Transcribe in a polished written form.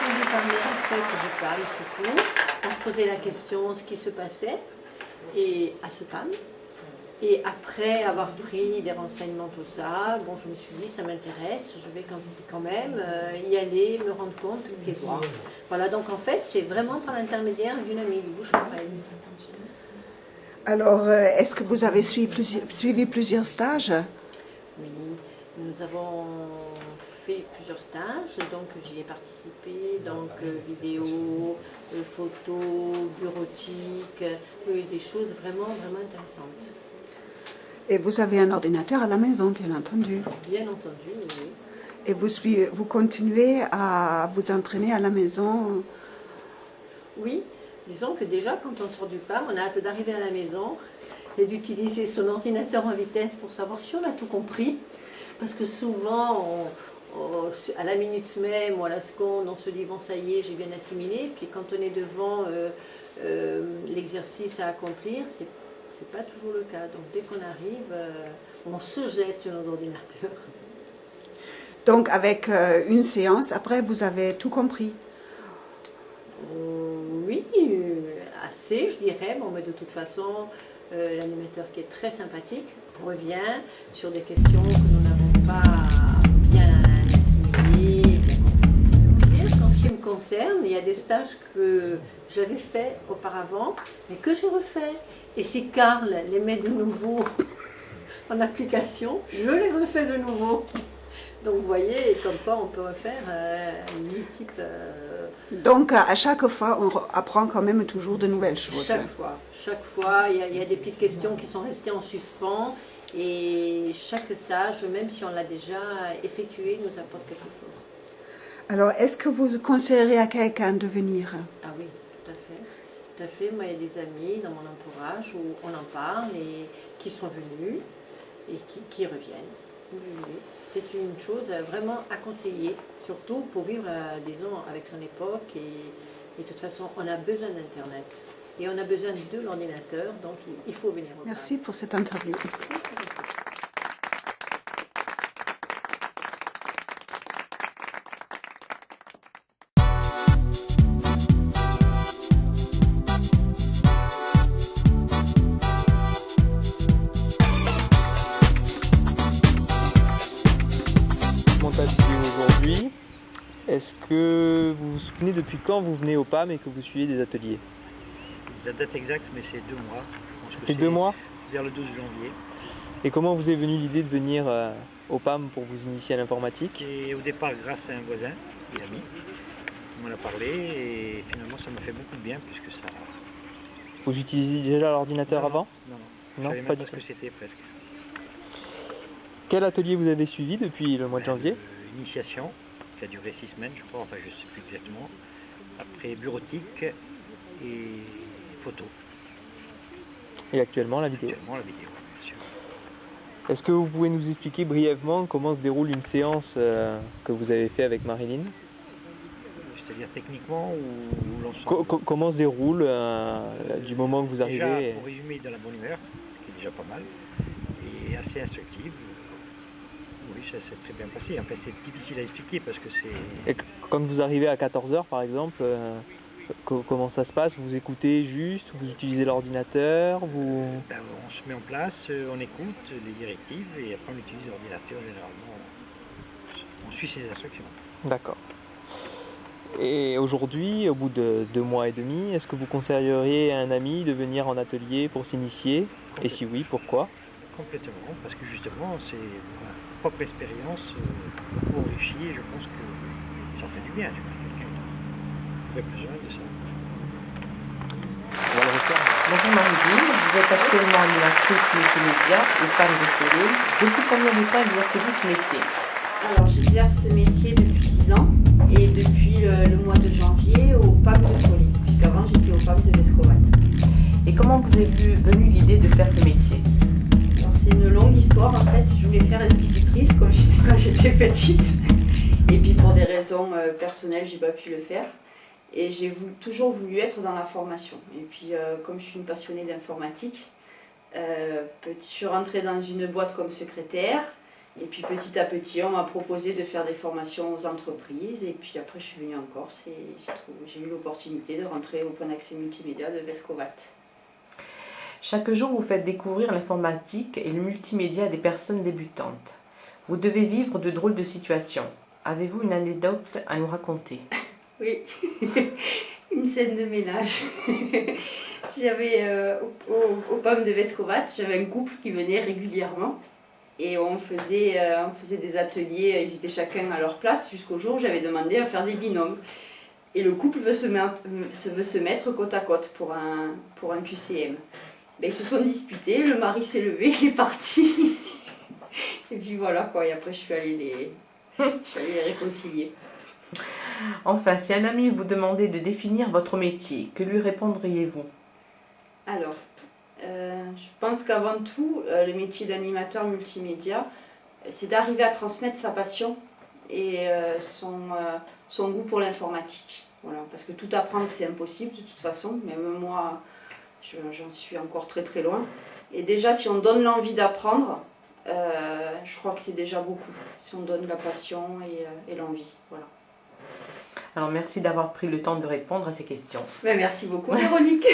entendu parler en fait du PAM tout court. On se posait la question ce qui se passait et à ce PAM. Et après avoir pris des renseignements, tout ça, bon, je me suis dit, ça m'intéresse, je vais quand même y aller, me rendre compte et voir. Voilà, donc en fait, c'est vraiment par l'intermédiaire d'une amie du bouche-à-oreille. Alors, est-ce que vous avez suivi plusieurs stages? Oui, nous avons fait plusieurs stages, donc j'y ai participé, donc vidéo, photos, bureautique, des choses vraiment, vraiment intéressantes. Et vous avez un ordinateur à la maison, bien entendu. Bien entendu, oui. Et vous continuez à vous entraîner à la maison? Oui, disons que déjà quand on sort du PAM, on a hâte d'arriver à la maison et d'utiliser son ordinateur en vitesse pour savoir si on a tout compris. Parce que souvent, à la minute même ou à la seconde, on se dit bon ça y est, j'ai bien assimilé. Puis quand on est devant l'exercice à accomplir, c'est pas toujours le cas. Donc dès qu'on arrive, on se jette sur notre ordinateur. Donc avec une séance, après vous avez tout compris? Oui, assez je dirais. Bon, mais de toute façon, l'animateur qui est très sympathique revient sur des questions que nous n'avons pas bien assimilées, bien comprises. En ce qui me concerne, il y a des stages que j'avais fait auparavant, mais que j'ai refait. Et si Karl les met de nouveau en application, je les refais de nouveau. Donc vous voyez, comme quoi on peut refaire multiples... Donc à chaque fois, on apprend quand même toujours de nouvelles choses. Chaque fois, il y a des petites questions qui sont restées en suspens. Et chaque stage, même si on l'a déjà effectué, nous apporte quelque chose. Alors, est-ce que vous conseillerez à quelqu'un de venir? Ah oui, tout à fait. Tout à fait. Moi, il y a des amis dans mon entourage où on en parle et qui sont venus et qui reviennent. Oui, oui. C'est une chose vraiment à conseiller, surtout pour vivre, disons, avec son époque. Et de toute façon, on a besoin d'Internet et on a besoin de l'ordinateur, donc il faut venir au PAM. Merci pour cette interview. Aujourd'hui, est-ce que vous vous souvenez depuis quand vous venez au PAM et que vous suivez des ateliers? La date exacte, mais c'est 2 mois. C'est 2 mois? Vers le 12 janvier. Et comment vous est venue l'idée de venir au PAM pour vous initier à l'informatique? Et au départ, grâce à un voisin et ami, on m'en a parlé et finalement ça m'a fait beaucoup de bien puisque ça... Vous utilisiez déjà l'ordinateur avant? Non, non, je savais pas même du pas ce que c'était presque. Quel atelier vous avez suivi depuis le mois de janvier? Initiation, qui a duré 6 semaines, je crois, enfin je ne sais plus exactement. Après bureautique et photo. Et actuellement la vidéo? Actuellement la vidéo, bien sûr. Est-ce que vous pouvez nous expliquer brièvement comment se déroule une séance que vous avez fait avec Marilyn? C'est-à-dire techniquement ou l'ensemble? Comment se déroule du moment que vous arrivez? Déjà, pour résumer, dans la bonne humeur, qui est déjà pas mal, et assez instructive. Oui, ça s'est très bien passé. En fait, c'est difficile à expliquer parce que c'est... Et quand vous arrivez à 14 h par exemple, comment ça se passe? Vous écoutez juste? Vous utilisez l'ordinateur? On se met en place, on écoute les directives et après on utilise l'ordinateur généralement. On suit ses instructions. D'accord. Et aujourd'hui, au bout de 2 mois et demi, est-ce que vous conseilleriez à un ami de venir en atelier pour s'initier? Et si oui, pourquoi? Complètement, parce que justement, c'est ma propre expérience beaucoup enrichie et je pense que ça fait du bien. Quelqu'un qui aurait besoin de ça. On va le refaire. Bonjour Marie-Lynn, vous êtes actuellement animatrice multimédia et femme de télé. Depuis combien de temps exercez-vous ce métier? Alors j'exerce ce métier depuis 6 ans et depuis le mois de janvier au PAM de Folly, puisqu'avant j'étais au PAM de l'Escovate. Et comment vous est venue l'idée de faire ce métier? Alors c'est une longue histoire en fait, je voulais faire institutrice quand j'étais petite et puis pour des raisons personnelles j'ai pas pu le faire. Et j'ai toujours voulu être dans la formation. Et puis, comme je suis une passionnée d'informatique, je suis rentrée dans une boîte comme secrétaire. Et puis petit à petit, on m'a proposé de faire des formations aux entreprises. Et puis après, je suis venue en Corse et j'ai eu l'opportunité de rentrer au point d'accès multimédia de Vescovat. Chaque jour, vous faites découvrir l'informatique et le multimédia à des personnes débutantes. Vous devez vivre de drôles de situations. Avez-vous une anecdote à nous raconter? Oui, une scène de ménage. J'avais aux pommes de Vescovat, j'avais un couple qui venait régulièrement et on faisait des ateliers, ils étaient chacun à leur place jusqu'au jour où j'avais demandé à faire des binômes. Et le couple veut se mettre côte à côte pour un QCM. Ben, ils se sont disputés, le mari s'est levé, il est parti. Et puis voilà quoi, et après je suis allée les réconcilier. Enfin, si un ami vous demandait de définir votre métier, que lui répondriez-vous? Alors, je pense qu'avant tout, le métier d'animateur multimédia, c'est d'arriver à transmettre sa passion et son goût pour l'informatique. Voilà, parce que tout apprendre, c'est impossible de toute façon, même moi, j'en suis encore très très loin. Et déjà, si on donne l'envie d'apprendre, je crois que c'est déjà beaucoup, si on donne la passion et l'envie. Voilà. Alors merci d'avoir pris le temps de répondre à ces questions. Ben, merci beaucoup Véronique.